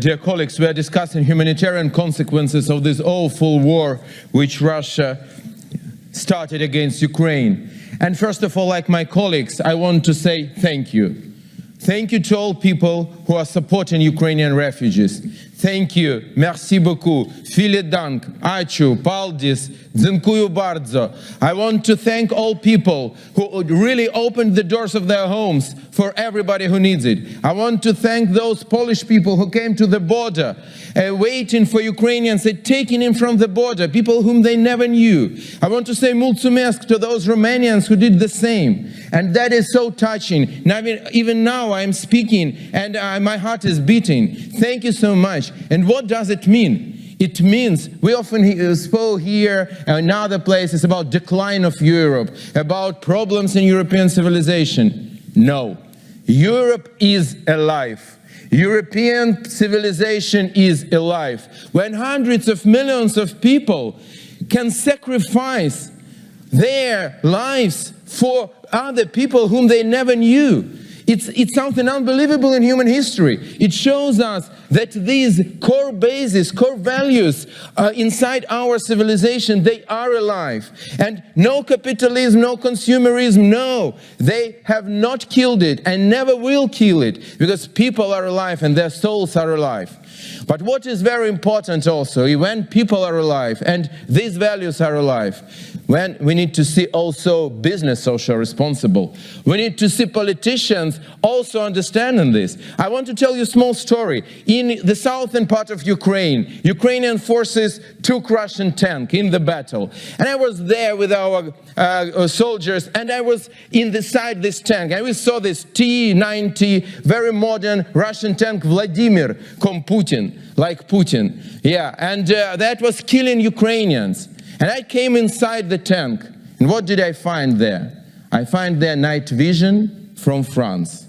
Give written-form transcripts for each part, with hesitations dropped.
dear colleagues, we are discussing humanitarian consequences of this awful war which Russia started against Ukraine. And first of all, like my colleagues, I want to say thank you. Thank you to all people who are supporting Ukrainian refugees. Thank you, merci beaucoup, vielen Dank, ačiū, paldies, dziękuję bardzo. I want to thank all people who really opened the doors of their homes for everybody who needs it. I want to thank those Polish people who came to the border, waiting for Ukrainians and taking in from the border, people whom they never knew. I want to say mulțumesc to those Romanians who did the same. And that is so touching. Now, even now I'm speaking and my heart is beating. Thank you so much. And what does it mean? It means, we often spoke here and other places about decline of Europe, about problems in European civilization. No, Europe is alive. European civilization is alive. When hundreds of millions of people can sacrifice their lives for other people whom they never knew. It's something unbelievable in human history. It shows us that these core bases, core values inside our civilization, they are alive. And no capitalism, no consumerism, no. They have not killed it and never will kill it, because people are alive and their souls are alive. But what is very important also, when people are alive and these values are alive, when we need to see also business social responsible. We need to see politicians also understanding this. I want to tell you a small story. In the southern part of Ukraine, Ukrainian forces took Russian tank in the battle. And I was there with our soldiers, and I was inside this tank. And we saw this T-90, very modern Russian tank, Vladimir, Putin, like Putin. Yeah, and that was killing Ukrainians. And I came inside the tank, and what did I find there? I find there night vision from France.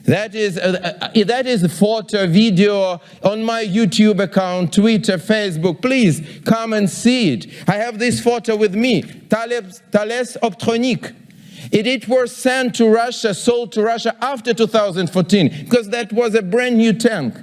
That is a photo, video on my YouTube account, Twitter, Facebook. Please come and see it. I have this photo with me, Thales Optronic. It was sent to Russia, sold to Russia after 2014, because that was a brand new tank.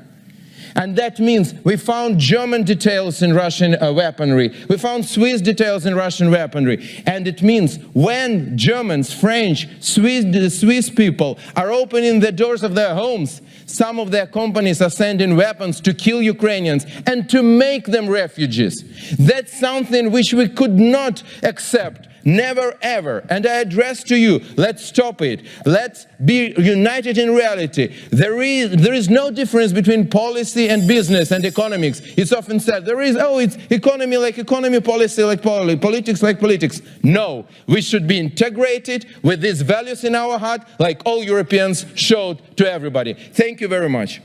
And that means we found German details in Russian weaponry. We found Swiss details in Russian weaponry. And it means when Germans, French, Swiss people are opening the doors of their homes, some of their companies are sending weapons to kill Ukrainians and to make them refugees. That's something which we could not accept. Never ever. And I address to you, let's stop it. Let's be united in reality. There is no difference between policy and business and economics. It's often said, it's economy like economy, policy like politics like politics. No, we should be integrated with these values in our heart, like all Europeans showed to everybody. Thank you very much.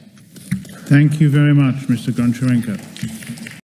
Thank you very much, Mr. Gончаренко.